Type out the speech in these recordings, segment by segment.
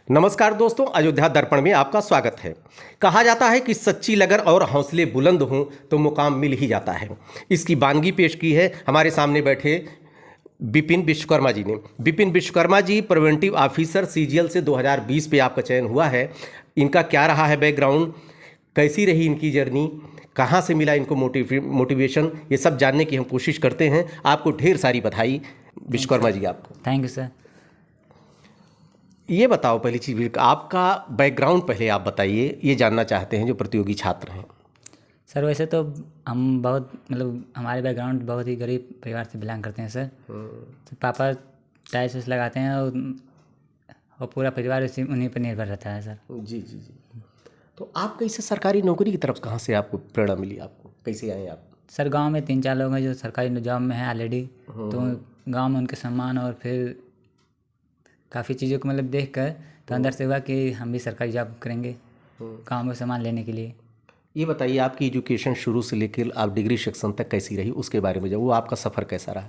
नमस्कार दोस्तों, अयोध्या दर्पण में आपका स्वागत है। कहा जाता है कि सच्ची लगन और हौसले बुलंद हों तो मुकाम मिल ही जाता है। इसकी वानगी पेश की है हमारे सामने बैठे विपिन विश्वकर्मा जी ने। Vipin Vishwakarma ji preventive officer CGL से 2020 पे आपका चयन हुआ है। इनका क्या रहा है बैकग्राउंड, कैसी रही इनकी जर्नी, कहाँ से मिला इनको मोटिवेशन, ये सब जानने की हम कोशिश करते हैं। आपको ढेर सारी बधाई विश्वकर्मा जी आपको। Thank you sir. ये बताओ, पहली चीज़ आपका बैकग्राउंड पहले आप बताइए, ये जानना चाहते हैं जो प्रतियोगी छात्र हैं। सर वैसे तो हम बहुत हमारे बैकग्राउंड बहुत ही गरीब परिवार से बिलोंग करते हैं सर। तो पापा टाइल्स वाइल्स लगाते हैं और पूरा परिवार उन्हीं पर निर्भर रहता है सर। जी जी जी। तो आप कैसे सरकारी नौकरी की तरफ कहाँ से आपको प्रेरणा मिली, आपको कैसे आए आप? सर गांव में 3-4 लोग हैं जो सरकारी जॉब में हैं ऑलरेडी, तो गांव में उनके सम्मान और फिर काफ़ी चीज़ों को देख कर तो अंदर से हुआ कि हम भी सरकारी जॉब करेंगे गाँव में सामान लेने के लिए। ये बताइए, आपकी एजुकेशन शुरू से लेकर आप डिग्री सेक्शन तक कैसी रही, उसके बारे में जब वो आपका सफ़र कैसा रहा?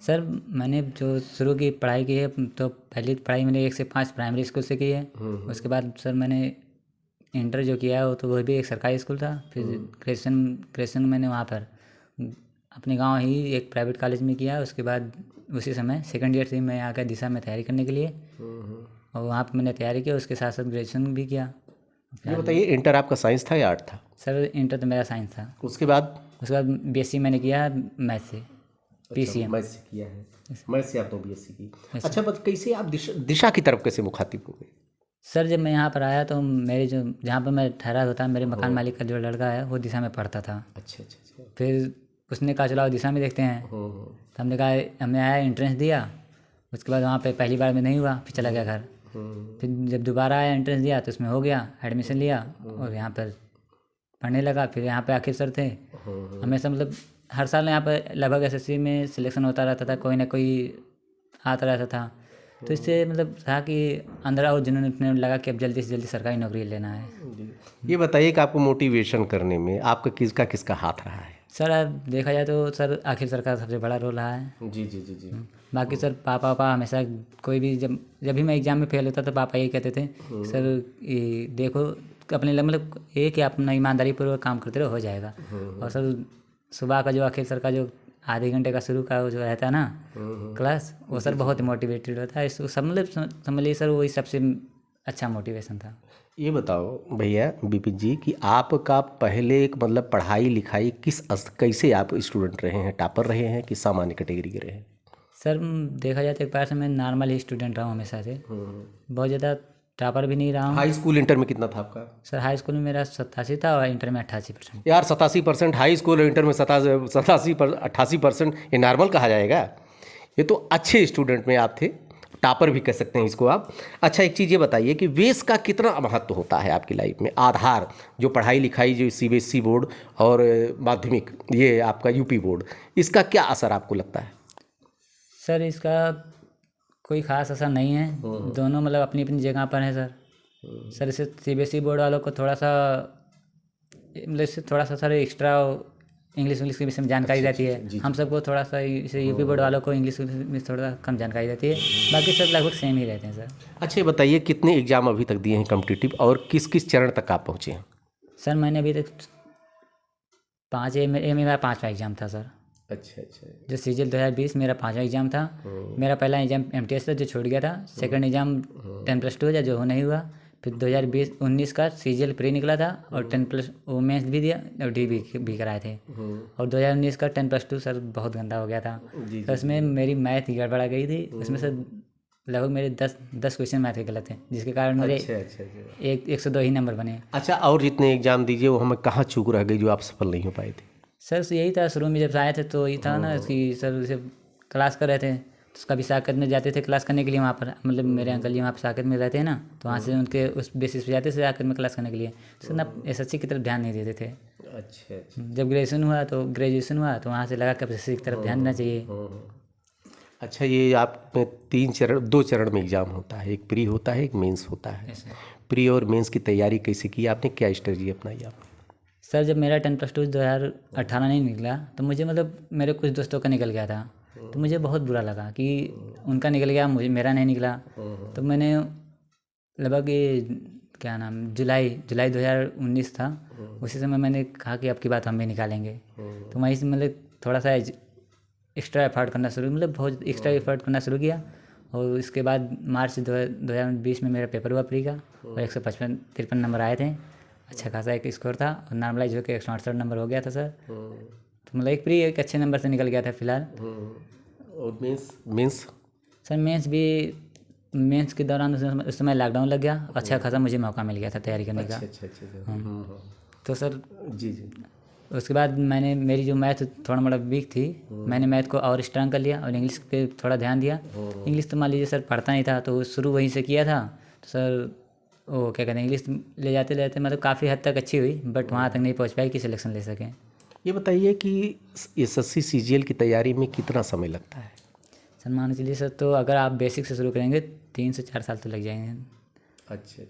सर मैंने जो शुरू की पढ़ाई की है तो पहली पढ़ाई मैंने 1 से 5 प्राइमरी स्कूल से की है। उसके बाद सर मैंने इंटर जो किया है तो वह भी एक सरकारी स्कूल था। फिर ग्रेजुएशन मैंने वहाँ पर अपने गांव ही एक प्राइवेट कॉलेज में किया। उसके बाद उसी समय सेकंड ईयर से मैं आ गया दिशा में तैयारी करने के लिए और वहाँ पर मैंने तैयारी की। उसके साथ साथ ग्रेजुएशन भी किया। ये बताइए, इंटर आपका साइंस था या आर्ट था? सर इंटर तो मेरा साइंस था। उसके बाद बीएससी मैंने किया मैथ से, पीसीएम। मैथ से किया है, मैथ से आपने बीएससी की। अच्छा, बस कैसे आप दिशा की तरफ कैसे मुखातिब हो गए? सर जब मैं यहाँ पर आया तो मेरे जो जहाँ पर मैं ठहरा होता मेरे मकान मालिक का जो लड़का है वो दिशा में पढ़ता था। अच्छा अच्छा अच्छा। फिर उसने कहा चलो दिशा में देखते हैं। तो हमने कहा, हमने आया एंट्रेंस दिया। उसके बाद वहाँ पे पहली बार में नहीं हुआ, फिर चला गया घर। फिर जब दोबारा आया एंट्रेंस दिया तो उसमें हो गया, एडमिशन लिया और यहाँ पर पढ़ने लगा। फिर यहाँ पे आखिर सर थे हमेशा, हर साल यहाँ पर लगभग एसएससी में सिलेक्शन होता रहता था, कोई ना कोई आता रहता था। तो इससे था कि अंदर और जिन्होंने लगा कि अब जल्दी से जल्दी सरकारी नौकरी लेना है। ये बताइए कि आपको मोटिवेशन करने में आपका किसका हाथ रहा है? सर अब देखा जाए तो सर आखिर सर का सबसे बड़ा रोल रहा है। जी जी जी जी। बाकी सर पापा हमेशा कोई भी जब भी मैं एग्ज़ाम में फेल होता तो पापा ये कहते थे, सर ये देखो अपने ये कि अपना ईमानदारी पूर्वक काम करते रहो, हो जाएगा। और सर सुबह का जो आखिर सर का जो आधे घंटे का शुरू का जो रहता है ना क्लास, वो सर बहुत मोटिवेटेड होता है। इसको समझिए सर वही सबसे अच्छा मोटिवेशन था। ये बताओ भैया विपिन जी कि आपका पहले एक पढ़ाई लिखाई कैसे आप स्टूडेंट रहे हैं, टॉपर रहे हैं कि सामान्य कैटेगरी के रहे हैं? सर देखा जाए तो एक बार से मैं नॉर्मल ही स्टूडेंट रहा हूँ हमेशा से, बहुत ज़्यादा टॉपर भी नहीं रहा हूँ। हाई स्कूल इंटर में कितना था आपका? सर हाई स्कूल में मेरा 87 था और इंटर में 88%। यार 87%! हाई स्कूल और इंटर में 88%, ये नॉर्मल कहा जाएगा? ये तो अच्छे स्टूडेंट में आप थे, टॉपर भी कह सकते हैं इसको आप। अच्छा, एक चीज़ ये बताइए कि वेश का कितना महत्व होता है आपकी लाइफ में? आधार जो पढ़ाई लिखाई जो सीबीएसई बोर्ड और माध्यमिक ये आपका यूपी बोर्ड, इसका क्या असर आपको लगता है? सर इसका कोई ख़ास असर नहीं है, दोनों अपनी अपनी जगह पर है सर। सर इसे सीबीएसई बोर्ड वालों को थोड़ा सा इससे थोड़ा सा सर एक्स्ट्रा इंग्लिश के विषय में जानकारी रहती है। हम सबको थोड़ा सा इसे यूपी बोर्ड वालों को इंग्लिश में थोड़ा कम जानकारी रहती है, बाकी सब लगभग सेम ही रहते हैं सर। अच्छा, ये बताइए कितने एग्जाम अभी तक दिए हैं कॉम्पिटिटिव और किस किस चरण तक आप पहुँचे हैं? सर मैंने अभी तक 5 मेरा 5वां एग्ज़ाम था सर। अच्छा अच्छा। जो सीजीएल 2020 मेरा 5वां एग्ज़ाम था। मेरा पहला एग्ज़ाम एमटीएस था जो छूट गया था। सेकंड एग्ज़ाम 10+2 था जो नहीं हुआ। फिर 2019 का सीजीएल प्री निकला था और 10+ वो मेंस भी दिया और डी भी कराए थे। और 2019 का 10+2 सर बहुत गंदा हो गया था। तो उसमें मेरी मैथ गड़बड़ा गई थी। उसमें सर लगभग मेरे 10 क्वेश्चन मैथ के गलत हैं, जिसके कारण मेरे 102 ही नंबर बने। अच्छा, और जितने एग्जाम दीजिए वो हमें कहाँ चूक रह गई जो आप सफल नहीं हो पाए थे? सर यही था, शुरू में जब आए थे तो यही था ना कि सर जैसे क्लास कर रहे थे तो उसका भी साकेत में जाते थे क्लास करने के लिए। वहाँ पर मेरे अंकल जी वहाँ पर साकेत में रहते हैं ना, तो वहाँ से उनके उस बेसिस पे जाते थे साकेत में क्लास करने के लिए। तो ना एसएससी की तरफ ध्यान नहीं देते थे। अच्छा अच्छा। जब ग्रेजुएशन हुआ तो वहाँ से लगा कि अब एसएससी की तरफ ध्यान देना चाहिए। अच्छा, ये आप में 2 चरण में एग्ज़ाम होता है, एक प्री होता है, एक मेंस होता है। प्री और मेंस की तैयारी कैसे की आपने, क्या स्ट्रेटजी अपनाई आपने? सर जब मेरा 10+2 2018 नहीं निकला तो मुझे मेरे कुछ दोस्तों का निकल गया था, तो मुझे बहुत बुरा लगा कि उनका निकल गया, मेरा नहीं निकला। तो मैंने लगभग ये क्या नाम जुलाई 2019 था। उसी समय मैंने कहा कि अब की बात हम भी निकालेंगे। तो वहीं से मतलब थोड़ा सा एक्स्ट्रा एफर्ट करना शुरू, मतलब बहुत एक्स्ट्रा एफर्ट करना शुरू किया। और इसके बाद मार्च 2020 में मेरा पेपर हुआ प्री का, और 153 नंबर आए थे। अच्छा खासा एक स्कोर था, और नॉर्मलाइज होकर 168 नंबर हो गया था सर। तो मतलब एक प्री एक अच्छे नंबर से निकल गया था फिलहाल। और मीन्स सर मेंस के दौरान उस समय लॉकडाउन लग गया। अच्छा खासा मुझे मौका मिल गया था तैयारी करने का। अच्छा। तो सर जी। उसके बाद मैंने, मेरी जो मैथ थोड़ा मोड़ा वीक थी, मैंने मैथ को और स्ट्रांग कर लिया और इंग्लिश पे थोड़ा ध्यान दिया। इंग्लिश तो मान लीजिए सर पढ़ता नहीं था, तो शुरू वहीं से किया था। तो सर वो क्या कहते हैं, इंग्लिश ले जाते मतलब काफ़ी हद तक अच्छी हुई, बट वहाँ तक नहीं पहुँच पाई कि सिलेक्शन ले सकें। ये बताइए कि एसएससी सीजीएल की तैयारी में कितना समय लगता है? सर मान के चलिए सर, तो अगर आप बेसिक से शुरू करेंगे 3 से 4 साल तो लग जाएंगे। अच्छा।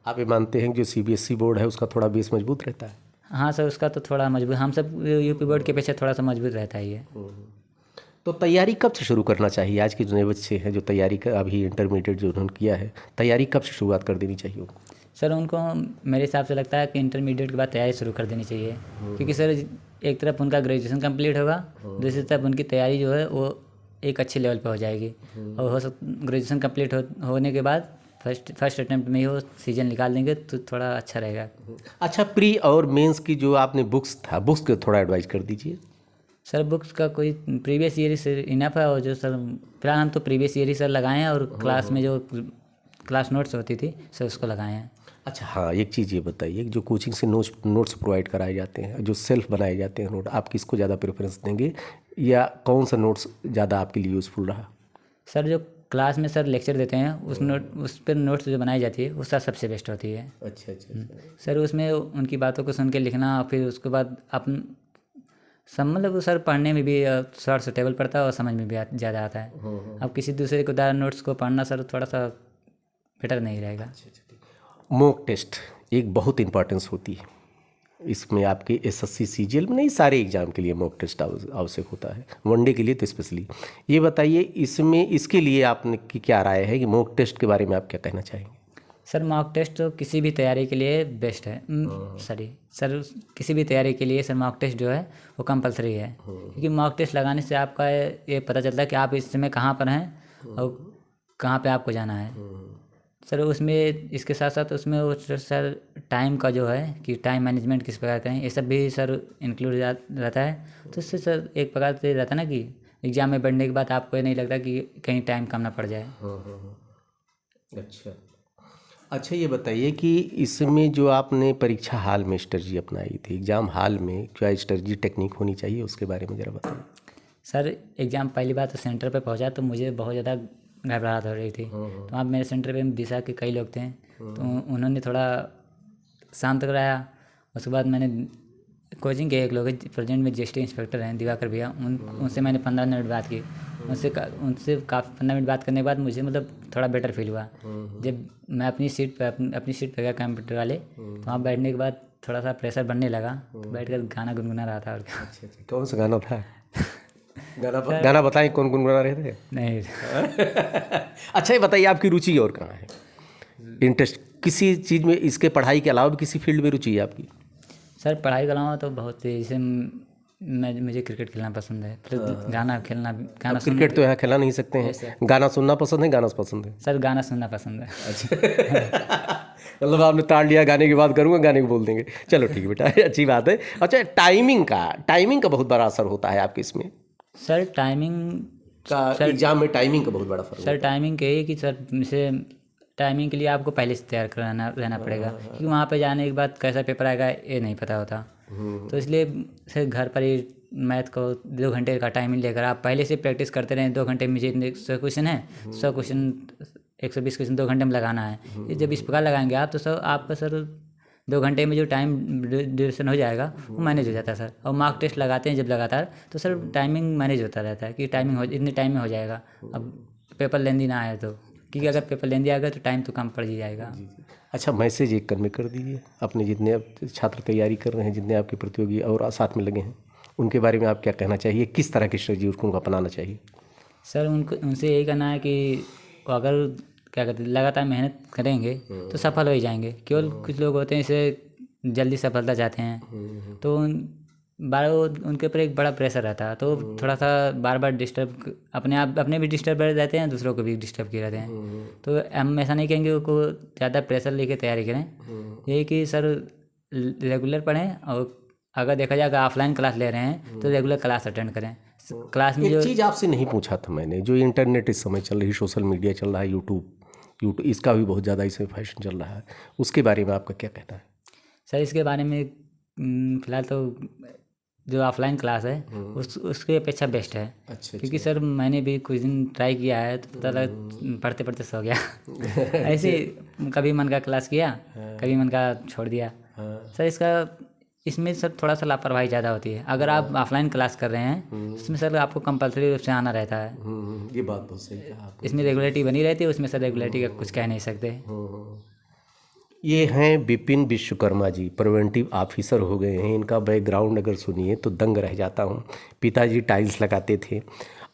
आप ये मानते हैं कि जो सीबीएसई बोर्ड है उसका थोड़ा बेस मजबूत रहता है? हाँ सर, उसका तो थोड़ा मजबूत, हम सब यूपी बोर्ड के अपेक्षा थोड़ा सा मजबूत रहता ही है। तो तैयारी कब से शुरू करना चाहिए? आज के जो नए बच्चे हैं जो तैयारी का अभी इंटरमीडिएट जो उन्होंने किया है, तैयारी कब से शुरुआत कर देनी चाहिए उनको? सर उनको मेरे हिसाब से लगता है कि इंटरमीडिएट के बाद तैयारी शुरू कर देनी चाहिए। क्योंकि सर एक तरफ उनका ग्रेजुएशन कंप्लीट होगा, दूसरी तरफ उनकी तैयारी जो है वो एक अच्छे लेवल पे हो जाएगी। और हो ग्रेजुएशन कंप्लीट होने के बाद फर्स्ट अटेम्प्ट में ही वो सीजन निकाल देंगे तो थोड़ा अच्छा रहेगा। अच्छा, प्री और मेंस की जो आपने बुक्स को थोड़ा एडवाइस कर दीजिए। सर बुक्स का कोई प्रीवियस ईयर से इनफ है, और जो सर फिलहाल हम तो प्रीवियस ईयर ही सर लगाए हैं, और क्लास में जो क्लास नोट्स होती थी सर उसको लगाए हैं। अच्छा हाँ, एक चीज़ ये बताइए, जो कोचिंग से नोट्स प्रोवाइड कराए जाते हैं, जो सेल्फ बनाए जाते हैं नोट, आप किसको ज़्यादा प्रेफरेंस देंगे, या कौन सा नोट्स ज़्यादा आपके लिए यूज़फुल रहा? सर जो क्लास में सर लेक्चर देते हैं उस पर नोट्स जो बनाई जाती है वो सर सबसे बेस्ट होती है। अच्छा। सर उसमें उनकी बातों को सुन के लिखना, और फिर उसके बाद अपन सब मतलब सर पढ़ने में भी शॉर्ट सुटेबल पड़ता है और समझ में भी ज़्यादा आता है। अब किसी दूसरे को दार नोट्स को पढ़ना सर थोड़ा सा बेटर नहीं रहेगा। मॉक टेस्ट एक बहुत इंपॉर्टेंस होती है इसमें, आपके एसएससी सीजीएल में नहीं, सारे एग्जाम के लिए मॉक टेस्ट आवश्यक होता है, वनडे के लिए तो स्पेशली। ये बताइए इसमें, इसके लिए आपने की क्या राय है कि मॉक टेस्ट के बारे में आप क्या कहना चाहेंगे? सर मॉक टेस्ट तो किसी भी तैयारी के लिए बेस्ट है। सर किसी भी तैयारी के लिए सर मॉक टेस्ट जो है वो कंपलसरी है। क्योंकि मॉक टेस्ट लगाने से आपका ये पता चलता है कि आप इस समय कहाँ पर हैं और कहाँ पे आपको जाना है। सर उसमें इसके साथ साथ उसमें वो सर टाइम का जो है कि टाइम मैनेजमेंट किस प्रकार करें, ये सब भी सर इंक्लूड रहता है। तो इससे सर एक प्रकार से रहता है ना कि एग्ज़ाम में बढ़ने के बाद आपको ये नहीं लगता कि कहीं टाइम कम ना पड़ जाए। अच्छा, ये बताइए कि इसमें जो आपने परीक्षा हाल में स्ट्रेटजी अपनाई थी, एग्ज़ाम हाल में क्या स्ट्रेटजी टेक्निक होनी चाहिए, उसके बारे में ज़रा बताइए। सर एग्ज़ाम पहली बार तो सेंटर पे पहुंचा तो मुझे बहुत ज़्यादा घबराहट हो रही थी। तो वहाँ मेरे सेंटर पे दिशा के कई लोग थे, तो उन्होंने थोड़ा शांत कराया। उसके बाद मैंने कोचिंग के एक लोग प्रेजेंट में जीएसटी इंस्पेक्टर हैं दिवाकर भैया, उनसे मैंने 15 मिनट बात की। उनसे काफ़ी 15 मिनट बात करने के बाद मुझे मतलब थोड़ा बेटर फील हुआ। जब मैं अपनी सीट पे गया कंप्यूटर वाले, तो वहाँ बैठने के बाद थोड़ा सा प्रेशर बनने लगा, तो बैठ कर गाना गुनगुना रहा था। और क्या। अच्छा, कौन सा गाना था? गाना बताएं, कौन गुनगुना रहे थे? नहीं। अच्छा, ये बताइए आपकी रुचि और कहाँ है, इंटरेस्ट किसी चीज़ में, इसके पढ़ाई के अलावा भी किसी फील्ड में रुचि है आपकी? सर पढ़ाई के अलावा तो बहुत सी, जैसे मुझे क्रिकेट खेलना पसंद है, फिर गाना क्रिकेट तो यहाँ खेला नहीं सकते हैं, गाना सुनना पसंद है, गाना पसंद है? सर गाना सुनना पसंद है। अच्छा। मतलब आपने ताड़ लिया, गाने की बात करूँगा, गाने को बोल देंगे। चलो ठीक है बेटा, अच्छी बात है। अच्छा, टाइमिंग का बहुत बड़ा असर होता है आपके इसमें? सर टाइमिंग का एग्जाम में टाइमिंग का बहुत बड़ा फर्क? सर टाइमिंग के ही कि सर जैसे टाइमिंग के लिए आपको पहले से तैयार रहना पड़ेगा, क्योंकि वहाँ पे जाने के बाद कैसा पेपर आएगा ये नहीं पता होता। तो इसलिए सर घर पर ही मैथ को 2 घंटे का टाइमिंग लेकर आप पहले से प्रैक्टिस करते रहें। 2 घंटे में जितने 100 क्वेश्चन है, 100 क्वेश्चन 120 क्वेश्चन 2 घंटे में लगाना है। ये जब इस प्रकार लगाएंगे आप, तो सर आपका सर 2 घंटे में जो टाइम ड्यूरेशन हो जाएगा वो मैनेज हो जाता है सर। और मार्क टेस्ट लगाते हैं जब लगातार, तो सर टाइमिंग मैनेज होता रहता है कि टाइमिंग इतने टाइम में हो जाएगा। अब पेपर लेंदी ना आए तो, क्योंकि अगर पेपर लेंदी आएगा तो टाइम तो कम पड़ ही जाएगा। अच्छा, मैसेज एक कन्वे कर दीजिए अपने जितने अब छात्र तैयारी कर रहे हैं, जितने आपके प्रतियोगी और साथ में लगे हैं, उनके बारे में आप क्या कहना चाहिए, किस तरह की स्ट्रेटजी उनको अपनाना चाहिए? सर उनको उनसे यही कहना है कि अगर क्या कहते हैं, लगातार मेहनत करेंगे तो सफल हो ही जाएंगे। केवल कुछ लोग होते हैं इसे जल्दी सफलता चाहते हैं, तो बार उनके ऊपर एक बड़ा प्रेशर रहता है, तो थोड़ा सा बार बार डिस्टर्ब अपने भी डिस्टर्ब रहते हैं, दूसरों को भी डिस्टर्ब किए रहते हैं। तो हम ऐसा नहीं कहेंगे उनको ज़्यादा प्रेशर लेके तैयारी करें, यही कि सर रेगुलर पढ़ें, और अगर देखा जाए अगर ऑफलाइन क्लास ले रहे हैं तो रेगुलर क्लास अटेंड करें। क्लास में एक जो चीज़ आपसे नहीं पूछा था मैंने, जो इंटरनेट इस समय चल रही, सोशल मीडिया चल रहा है, यूट्यूब इसका भी बहुत ज़्यादा इसमें फैशन चल रहा है, उसके बारे में आपका क्या कहना है? सर इसके बारे में फ़िलहाल तो जो ऑफलाइन क्लास है उसके अपेक्षा बेस्ट है। अच्छा, क्योंकि सर मैंने भी कुछ दिन ट्राई किया है तो पता लगा पढ़ते पढ़ते सो गया ऐसे कभी मन का क्लास किया, कभी मन का छोड़ दिया। सर इसमें सर थोड़ा सा लापरवाही ज़्यादा होती है। अगर आप ऑफलाइन क्लास कर रहे हैं इसमें सर आपको कंपलसरी रूप से आना रहता है। ये बात बहुत सही कहा आपने। इसमें रेगुलरिटी बनी रहती है, उसमें सर रेगुलरिटी का कुछ कह नहीं सकते। ये हैं विपिन विश्वकर्मा जी, प्रिवेंटिव ऑफिसर हो गए हैं। इनका बैकग्राउंड अगर सुनिए तो दंग रह जाता हूँ। पिताजी टाइल्स लगाते थे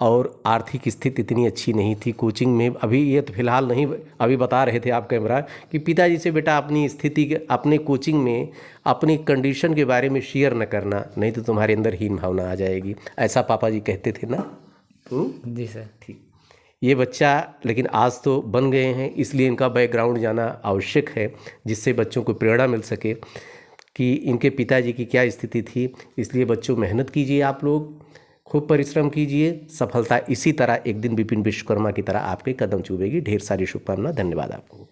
और आर्थिक स्थिति इतनी अच्छी नहीं थी। कोचिंग में अभी ये तो फिलहाल नहीं, अभी बता रहे थे आप कैमरा कि पिताजी से बेटा अपनी स्थिति अपने कोचिंग में अपनी कंडीशन के बारे में शेयर न करना, नहीं तो तुम्हारे अंदर हीन भावना आ जाएगी, ऐसा पापा जी कहते थे ना। जी सर। ठीक, ये बच्चा लेकिन आज तो बन गए हैं, इसलिए इनका बैकग्राउंड जाना आवश्यक है, जिससे बच्चों को प्रेरणा मिल सके कि इनके पिताजी की क्या स्थिति थी। इसलिए बच्चों मेहनत कीजिए, आप लोग खूब परिश्रम कीजिए, सफलता इसी तरह एक दिन विपिन विश्वकर्मा की तरह आपके कदम चूमेगी। ढेर सारी शुभकामनाएं, धन्यवाद आपको।